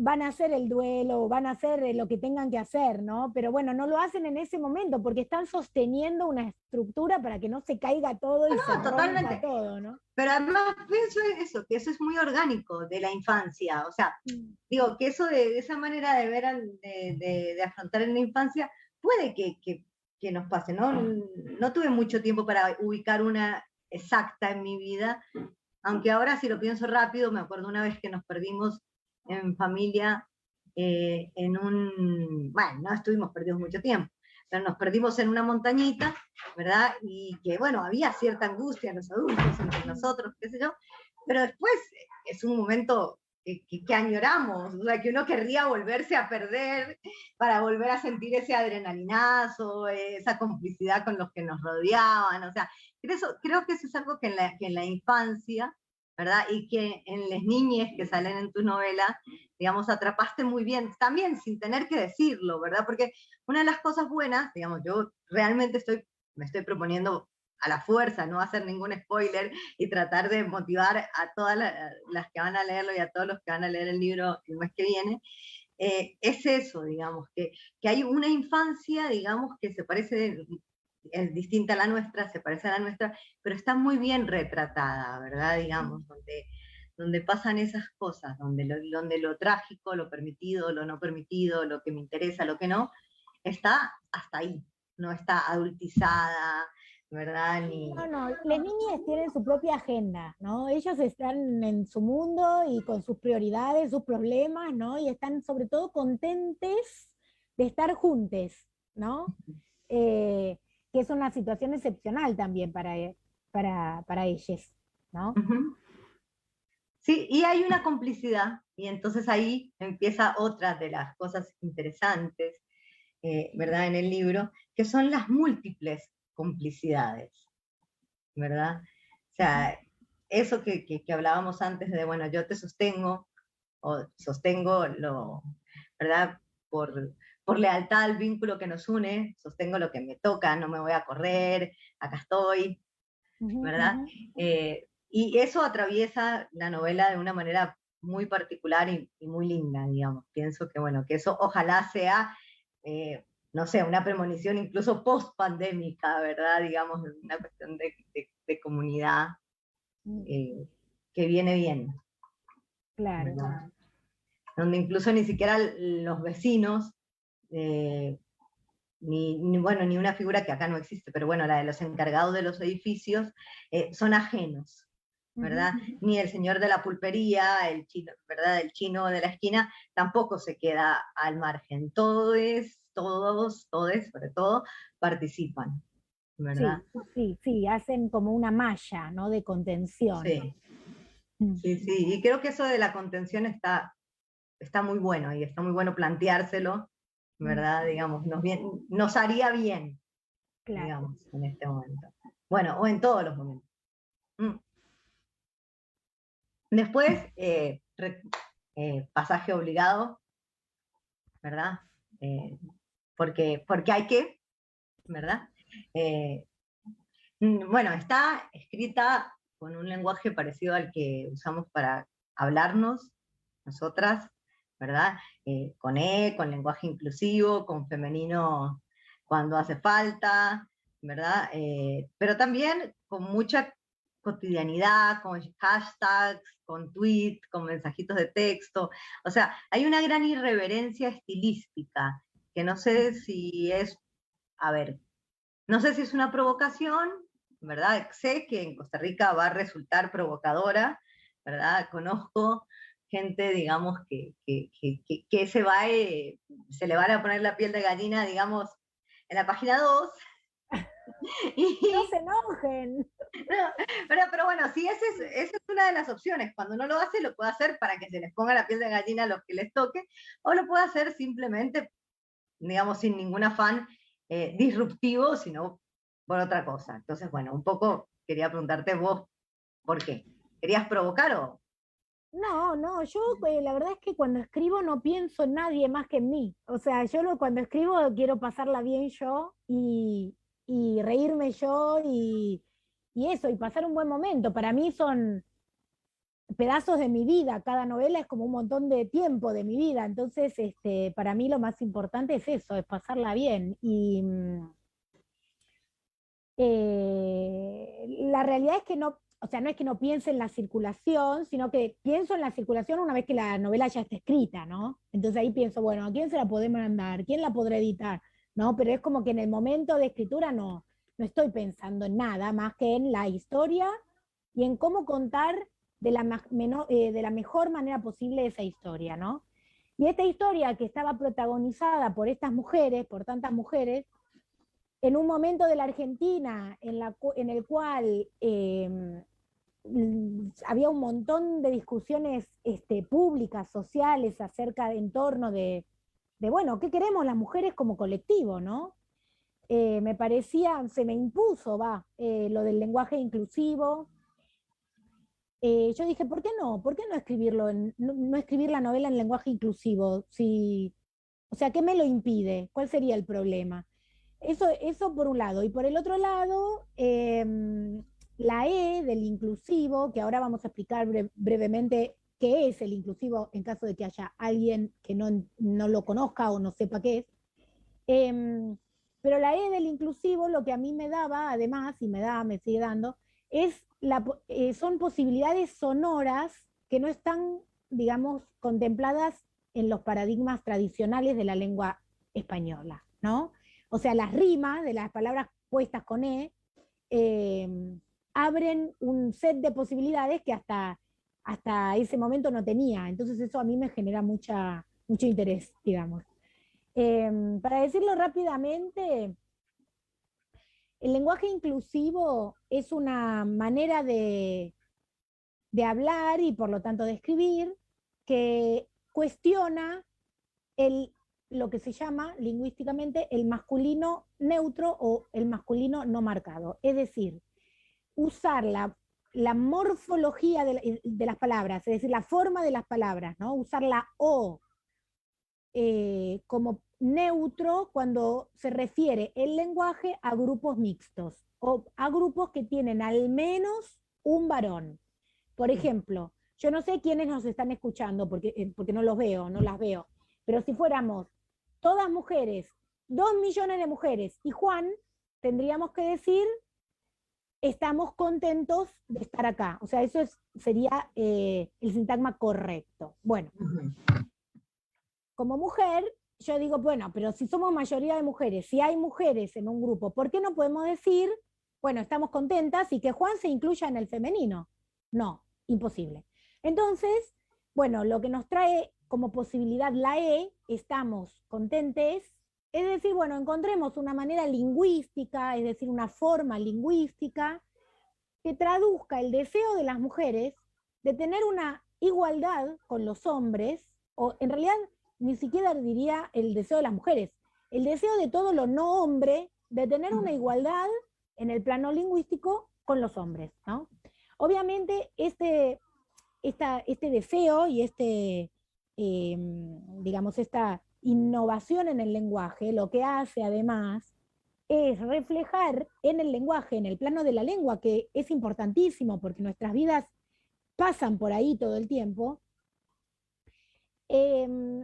van a hacer el duelo, van a hacer lo que tengan que hacer, ¿no? Pero bueno, no lo hacen en ese momento porque están sosteniendo una estructura para que no se caiga todo y se rompa todo, ¿no? Pero además pienso eso, que eso es muy orgánico de la infancia, o sea, digo, que eso de esa manera de ver, de afrontar en la infancia, puede que nos pase, ¿no? No tuve mucho tiempo para ubicar una exacta en mi vida, aunque ahora si lo pienso rápido, me acuerdo una vez que nos perdimos en familia bueno, no estuvimos perdidos mucho tiempo, pero nos perdimos en una montañita, ¿verdad? Y que, bueno, había cierta angustia en los adultos, entre nosotros, qué sé yo, pero después es un momento que añoramos, o sea, que uno querría volverse a perder para volver a sentir ese adrenalinazo, esa complicidad con los que nos rodeaban, o sea, creo que eso es algo que en la infancia, ¿verdad? Y que en las niñas que salen en tu novela, digamos, atrapaste muy bien, también sin tener que decirlo, ¿verdad? Porque una de las cosas buenas, digamos, yo realmente me estoy proponiendo a la fuerza, no hacer ningún spoiler y tratar de motivar a todas las que van a leerlo y a todos los que van a leer el libro el mes que viene, es eso, digamos, que hay una infancia, digamos, que se parece, es distinta a la nuestra, se parece a la nuestra, pero está muy bien retratada, ¿verdad? Digamos, donde pasan esas cosas, donde lo trágico, lo permitido, lo no permitido, lo que me interesa, lo que no, está hasta ahí, no está adultizada, ¿verdad? No, las niñas tienen su propia agenda, ¿no? Ellos están en su mundo y con sus prioridades, sus problemas, ¿no? Y están sobre todo contentes de estar juntos, ¿no? Que es una situación excepcional también para ellos, ¿no? Uh-huh. Sí, y hay una complicidad, y entonces ahí empieza otra de las cosas interesantes, ¿verdad? En el libro, que son las múltiples complicidades, ¿verdad? O sea, eso que hablábamos antes de, bueno, yo te sostengo, o sostengo ¿verdad? Por lealtad al vínculo que nos une, sostengo lo que me toca, no me voy a correr, acá estoy, ¿verdad? Y eso atraviesa la novela de una manera muy particular y muy linda, digamos. Pienso que, bueno, que eso ojalá sea, no sé, una premonición incluso post-pandémica, ¿verdad? Digamos, una cuestión de comunidad que viene bien. Claro. ¿Verdad? Donde incluso ni siquiera los vecinos, ni una figura que acá no existe, pero bueno, la de los encargados de los edificios, son ajenos, ¿verdad? Ni el señor de la pulpería, el chino, ¿verdad? El chino de la esquina, tampoco se queda al margen. Todos, sobre todo, participan, ¿verdad? Sí, hacen como una malla, ¿no? De contención. Sí. Sí, y creo que eso de la contención está muy bueno, y está muy bueno planteárselo, ¿verdad? Digamos, nos haría bien, claro, digamos, en este momento. Bueno, o en todos los momentos. Después, pasaje obligado, ¿verdad? Porque hay que, ¿verdad? Bueno, está escrita con un lenguaje parecido al que usamos para hablarnos, nosotras, ¿verdad? Con lenguaje inclusivo, con femenino cuando hace falta, ¿verdad? Pero también con mucha cotidianidad, con hashtags, con tweets, con mensajitos de texto. O sea, hay una gran irreverencia estilística, que no sé si es, a ver, no sé si es una provocación, ¿verdad? Sé que en Costa Rica va a resultar provocadora, ¿verdad? Conozco gente, digamos, que se le va a poner la piel de gallina, digamos, en la página 2. No se enojen. Pero bueno, sí, esa es una de las opciones. Cuando uno lo hace, lo puede hacer para que se les ponga la piel de gallina a los que les toque, o lo puede hacer simplemente, digamos, sin ningún afán disruptivo, sino por otra cosa. Entonces, bueno, un poco quería preguntarte vos, ¿por qué? ¿Querías provocar o...? No, yo la verdad es que cuando escribo no pienso en nadie más que en mí. O sea, cuando escribo quiero pasarla bien yo y reírme yo y eso, y pasar un buen momento. Para mí son pedazos de mi vida, cada novela es como un montón de tiempo de mi vida, entonces para mí lo más importante es eso, es pasarla bien. Y la realidad es que no, o sea, no es que no piense en la circulación, sino que pienso en la circulación una vez que la novela ya está escrita, ¿no? Entonces ahí pienso, bueno, ¿a quién se la podemos mandar? ¿Quién la podrá editar? ¿No? Pero es como que en el momento de escritura no estoy pensando en nada más que en la historia y en cómo contar de la mejor manera posible esa historia, ¿no? Y esta historia que estaba protagonizada por estas mujeres, por tantas mujeres, en un momento de la Argentina en el cual había un montón de discusiones públicas, sociales, en torno bueno, ¿qué queremos las mujeres como colectivo, no? Me parecía, se me impuso, lo del lenguaje inclusivo. Yo dije, ¿por qué no? ¿Por qué no no escribir la novela en lenguaje inclusivo? O sea, ¿qué me lo impide? ¿Cuál sería el problema? Eso por un lado. Y por el otro lado, la E del inclusivo, que ahora vamos a explicar brevemente qué es el inclusivo en caso de que haya alguien que no lo conozca o no sepa qué es. Pero la E del inclusivo, lo que a mí me daba, además, y me sigue dando, son posibilidades sonoras que no están, digamos, contempladas en los paradigmas tradicionales de la lengua española, ¿no? O sea, las rimas de las palabras puestas con E eh, abren un set de posibilidades que hasta ese momento no tenía. Entonces eso a mí me genera mucho interés, digamos. Para decirlo rápidamente, el lenguaje inclusivo es una manera de hablar y por lo tanto de escribir que cuestiona lo que se llama lingüísticamente el masculino neutro o el masculino no marcado. Es decir, usar la morfología de las palabras, es decir, la forma de las palabras, ¿no? Usar la O como neutro cuando se refiere el lenguaje a grupos mixtos o a grupos que tienen al menos un varón. Por ejemplo, yo no sé quiénes nos están escuchando porque no los veo, no las veo, pero si fuéramos todas mujeres, 2 millones de mujeres y Juan, tendríamos que decir estamos contentos de estar acá. O sea, sería el sintagma correcto. Bueno, como mujer, yo digo, bueno, pero si somos mayoría de mujeres, si hay mujeres en un grupo, ¿por qué no podemos decir, bueno, estamos contentas y que Juan se incluya en el femenino? No, imposible. Entonces, bueno, lo que nos trae como posibilidad la E, estamos contentes, es decir, bueno, encontremos una manera lingüística, es decir, una forma lingüística que traduzca el deseo de las mujeres de tener una igualdad con los hombres, o en realidad ni siquiera diría el deseo de las mujeres, el deseo de todo lo no hombre de tener una igualdad en el plano lingüístico con los hombres, ¿no? Obviamente este deseo y digamos, esta innovación en el lenguaje, lo que hace además es reflejar en el lenguaje, en el plano de la lengua, que es importantísimo porque nuestras vidas pasan por ahí todo el tiempo,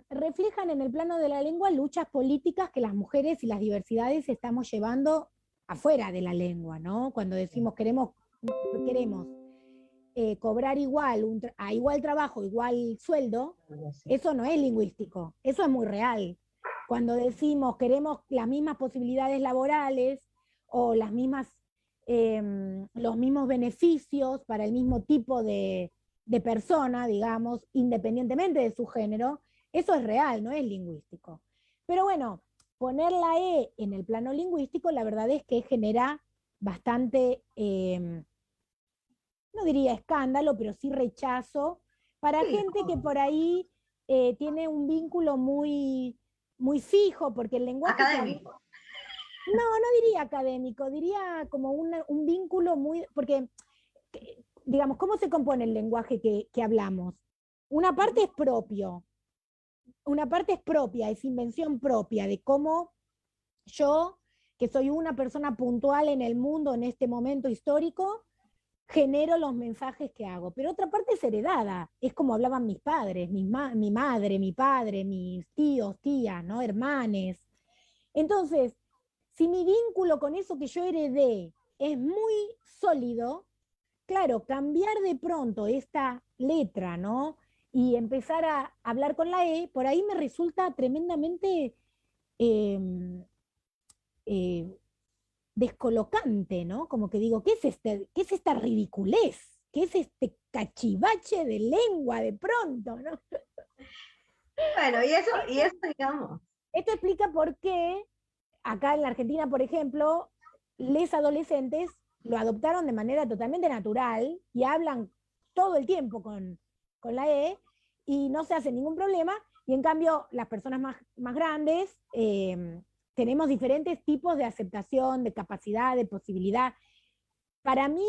reflejan en el plano de la lengua luchas políticas que las mujeres y las diversidades estamos llevando afuera de la lengua, ¿no? Cuando decimos queremos cobrar a igual trabajo, igual sueldo, eso no es lingüístico, eso es muy real. Cuando decimos queremos las mismas posibilidades laborales o los mismos beneficios para el mismo tipo de persona, digamos, independientemente de su género, eso es real, no es lingüístico. Pero bueno, poner la E en el plano lingüístico, la verdad es que genera bastante, no diría escándalo, pero sí rechazo para gente que por ahí tiene un vínculo muy, muy fijo, porque el lenguaje... Académico. No diría académico, diría como un vínculo muy... Porque, digamos, ¿cómo se compone el lenguaje que hablamos? Una parte es propio, es invención propia de cómo yo, que soy una persona puntual en el mundo en este momento histórico, genero los mensajes que hago. Pero otra parte es heredada, es como hablaban mis padres, mi madre, mi padre, mis tíos, tías, ¿no? Hermanes. Entonces, si mi vínculo con eso que yo heredé es muy sólido, claro, cambiar de pronto esta letra, ¿no? Y empezar a hablar con la E, por ahí me resulta tremendamente eh, eh, descolocante, ¿no? Como que digo, ¿qué es esta ridiculez? ¿Qué es este cachivache de lengua de pronto, ¿no? Bueno, y eso digamos. Esto explica por qué acá en la Argentina, por ejemplo, les adolescentes lo adoptaron de manera totalmente natural y hablan todo el tiempo con la E y no se hace ningún problema. Y en cambio, las personas más grandes tenemos diferentes tipos de aceptación, de capacidad, de posibilidad. Para mí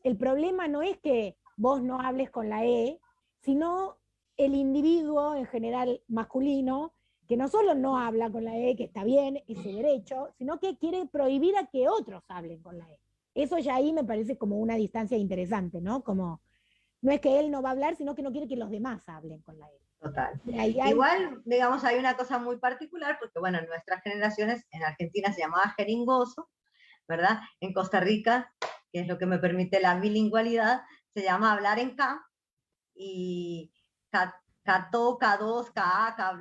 el problema no es que vos no hables con la E, sino el individuo en general masculino que no solo no habla con la E, que está bien, es su derecho, sino que quiere prohibir a que otros hablen con la E. Eso ya ahí me parece como una distancia interesante, ¿no? Como, no es que él no va a hablar, sino que no quiere que los demás hablen con la E. Total. Ahí hay... Igual, digamos, hay una cosa muy particular, porque bueno, en nuestras generaciones, en Argentina se llamaba jeringoso, ¿verdad? En Costa Rica, que es lo que me permite la bilingüalidad, se llama hablar en K, y K2, K2, K, K,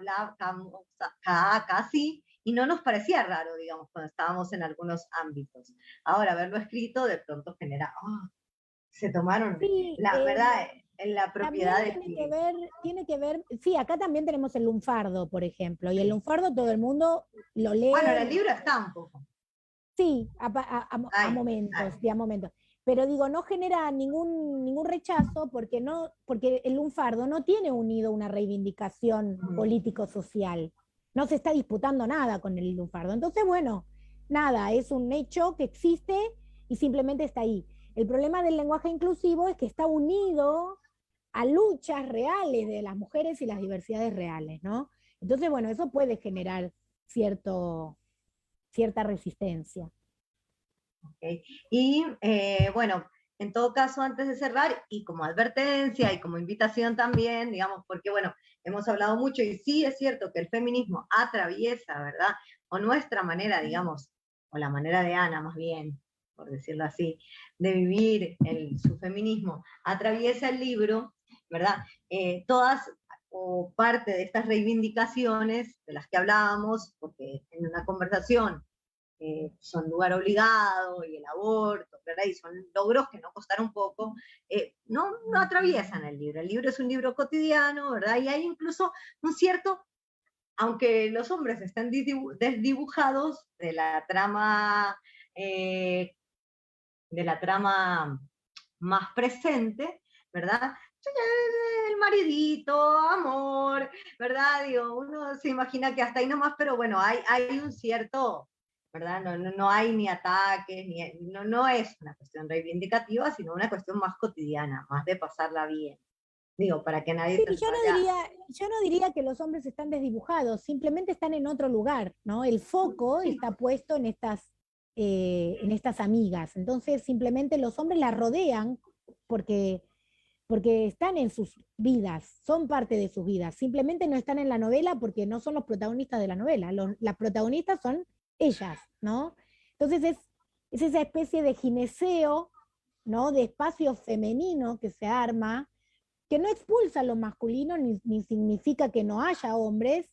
K, K, sí, y no nos parecía raro, digamos, cuando estábamos en algunos ámbitos. Ahora, verlo escrito de pronto genera, oh, se tomaron, Sí, la verdad, en la también propiedad de tiene que ver, sí, acá también tenemos el lunfardo, por ejemplo, y el lunfardo todo el mundo lo Bueno, en lee, el libro está un poco. sí, a Ay, momentos, ay. a momentos. Pero digo, no genera ningún rechazo porque el lunfardo no tiene unido una reivindicación político-social. No se está disputando nada con el lunfardo. Entonces, bueno, nada, es un hecho que existe y simplemente está ahí. El problema del lenguaje inclusivo es que está unido a luchas reales de las mujeres y las diversidades reales, ¿no? Entonces, bueno, eso puede generar cierta resistencia. Okay. Y bueno, en todo caso, antes de cerrar, y como advertencia y como invitación también, digamos, porque bueno, hemos hablado mucho y sí es cierto que el feminismo atraviesa, ¿verdad? O nuestra manera, digamos, o la manera de Ana más bien, por decirlo así, de vivir su feminismo, atraviesa el libro, ¿verdad? Todas o parte de estas reivindicaciones de las que hablábamos, porque en una conversación son lugar obligado y el aborto, ¿verdad? Y son logros que no costaron poco, no atraviesan el libro. El libro es un libro cotidiano, ¿verdad? Y hay incluso un cierto, aunque los hombres están desdibujados de la trama más presente, ¿verdad? El maridito, amor, ¿verdad? Digo, uno se imagina que hasta ahí nomás, pero bueno, hay un cierto, ¿verdad? No hay ni ataques, no es una cuestión reivindicativa, sino una cuestión más cotidiana, más de pasarla bien. Digo, para que nadie Sí, se vaya. yo no diría que los hombres están desdibujados, simplemente están en otro lugar, ¿no? El foco Sí, está puesto en estas amigas. Entonces, simplemente los hombres las rodean porque, porque están en sus vidas, son parte de sus vidas. Simplemente no están en la novela porque no son los protagonistas de la novela. Las protagonistas son ellas, ¿no? Entonces es esa especie de gineceo, ¿no? De espacio femenino que se arma que no expulsa lo masculino ni significa que no haya hombres,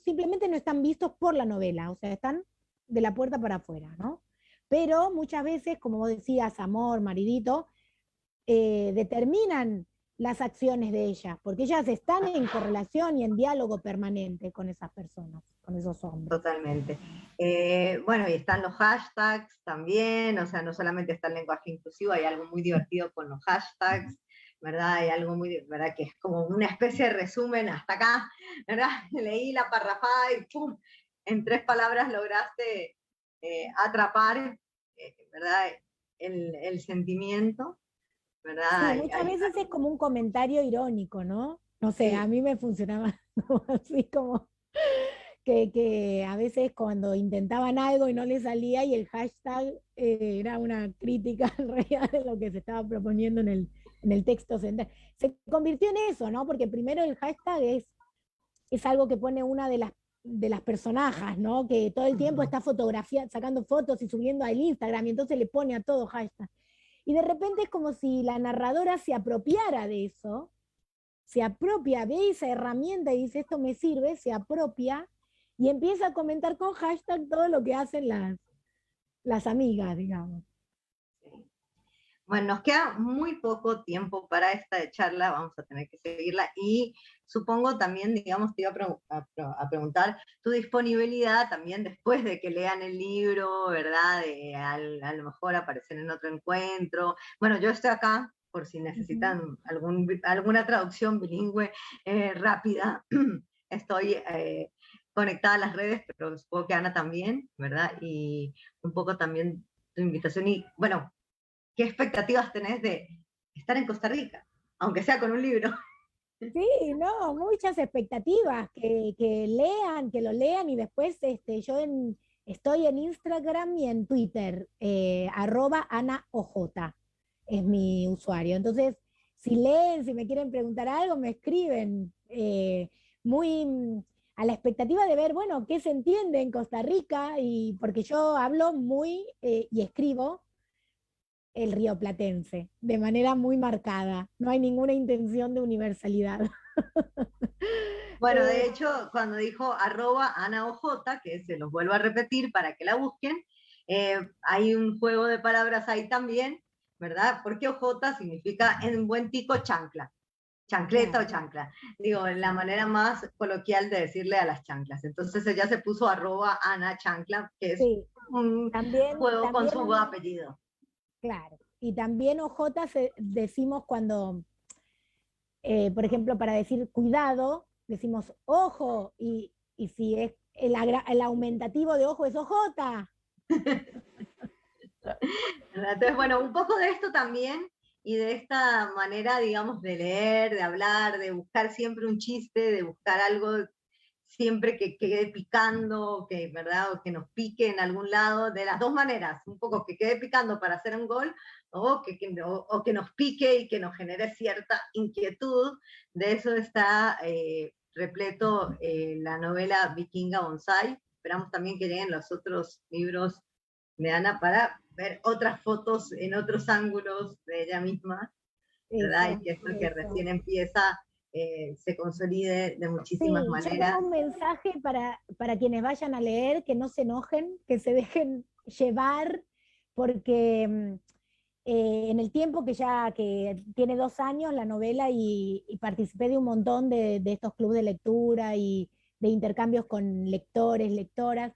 simplemente no están vistos por la novela, o sea, están de la puerta para afuera, ¿no? Pero muchas veces, como vos decías, amor, maridito, determinan las acciones de ellas, porque ellas están en correlación y en diálogo permanente con esas personas, con esos hombres. totalmente. Bueno, y están los hashtags también, o sea, no solamente está el lenguaje inclusivo, hay algo muy divertido con los hashtags, ¿verdad? Hay algo muy, ¿verdad? Que es como una especie de resumen hasta acá, ¿verdad? Leí la parrafada y ¡pum! En 3 palabras lograste atrapar, ¿verdad? El sentimiento, Sí, ¿verdad? muchas veces es como un comentario irónico, ¿no? No sé, a Sí, mí me funcionaba así como que a veces cuando intentaban algo y no les salía y el hashtag era una crítica en realidad de lo que se estaba proponiendo en el texto central. Se convirtió en eso, ¿no? Porque primero el hashtag es algo que pone una de las personajes, ¿no? Que todo el tiempo está sacando fotos y subiendo al Instagram y entonces le pone a todo hashtag. Y de repente es como si la narradora se apropiara de eso, se apropia, ve esa herramienta y dice, esto me sirve, se apropia y empieza a comentar con hashtag todo lo que hacen las amigas, digamos. sí. Bueno, nos queda muy poco tiempo para esta charla, vamos a tener que seguirla y supongo también, digamos, te iba a preguntar tu disponibilidad también después de que lean el libro, ¿verdad? A lo mejor aparecer en otro encuentro. Bueno, yo estoy acá por si necesitan alguna traducción bilingüe rápida. Estoy conectada a las redes, pero supongo que Ana también, ¿verdad? Y un poco también tu invitación y, bueno, ¿qué expectativas tenés de estar en Costa Rica? Aunque sea con un libro. Sí, no, muchas expectativas, que lean, que lo lean y después estoy en Instagram y en Twitter, @AnaOJ es mi usuario. Entonces, si leen, si me quieren preguntar algo, me escriben. Muy a la expectativa de ver, bueno, qué se entiende en Costa Rica, y porque yo hablo muy y escribo el rioplatense de manera muy marcada. No hay ninguna intención de universalidad. Bueno, de Eh, hecho, cuando dijo @AnaOJ, que se los vuelvo a repetir para que la busquen, hay un juego de palabras ahí también, ¿verdad? Porque OJ significa en buen tico chancla, chancleta o claro, chancla. Digo, la manera más coloquial de decirle a las chanclas. Entonces ella se puso @AnaChancla, que es sí, un juego con su también, apellido. claro. Y también OJ decimos cuando, por ejemplo, para decir cuidado, decimos ojo, y si es el aumentativo de ojo es OJ. ¿Verdad? Entonces, bueno, un poco de esto también y de esta manera, digamos, de leer, de hablar, de buscar siempre un chiste, de buscar algo siempre que quede picando, que, ¿verdad? O que nos pique en algún lado, de las dos maneras, un poco que quede picando para hacer un gol o que nos pique y que nos genere cierta inquietud. De eso está repleto la novela Vikinga Bonsai. Esperamos también que lleguen los otros libros de Ana para ver otras fotos en otros ángulos de ella misma, ¿verdad? Y Eso, que esto que eso. recién empieza se consolide de muchísimas Sí, yo tengo maneras. un mensaje para quienes vayan a leer, que no se enojen, que se dejen llevar, porque en el tiempo que tiene 2 años la novela, y participé de un montón de estos clubes de lectura y de intercambios con lectores, lectoras,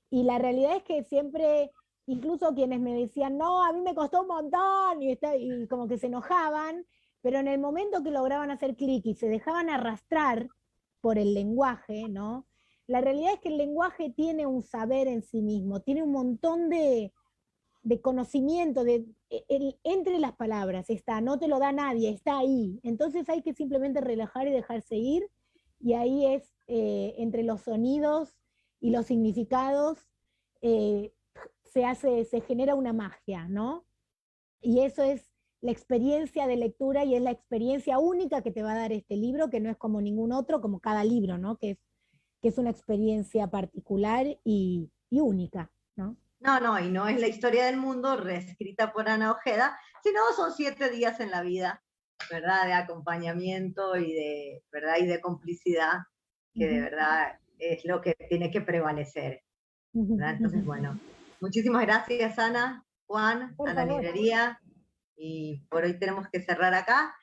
y la realidad es que siempre, incluso quienes me decían, no, a mí me costó un montón, y como que se enojaban, pero en el momento que lograban hacer clic y se dejaban arrastrar por el lenguaje, ¿no? La realidad es que el lenguaje tiene un saber en sí mismo, tiene un montón de conocimiento entre las palabras, está, no te lo da nadie, está ahí. Entonces hay que simplemente relajar y dejarse ir, y ahí es entre los sonidos y los significados, eh, se genera una magia, ¿no? Y eso es la experiencia de lectura, y es la experiencia única que te va a dar este libro, que no es como ningún otro, como cada libro, ¿no? Que es una experiencia particular y única, ¿no? No, no, y no es la historia del mundo reescrita por Ana Ojeda, sino son 7 días en la vida, ¿verdad? De acompañamiento y de, ¿verdad? Y de complicidad, que de Ujú, verdad es lo que tiene que prevalecer, ujú, ¿verdad? Entonces, ujú. bueno, muchísimas gracias, Ana, Juan, Por a la favor. librería, y por hoy tenemos que cerrar acá,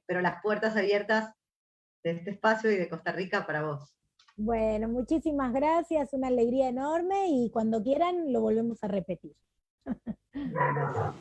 pero las puertas abiertas de este espacio y de Costa Rica para vos. Bueno, muchísimas gracias, una alegría enorme, y cuando quieran lo volvemos a repetir. Un abrazo.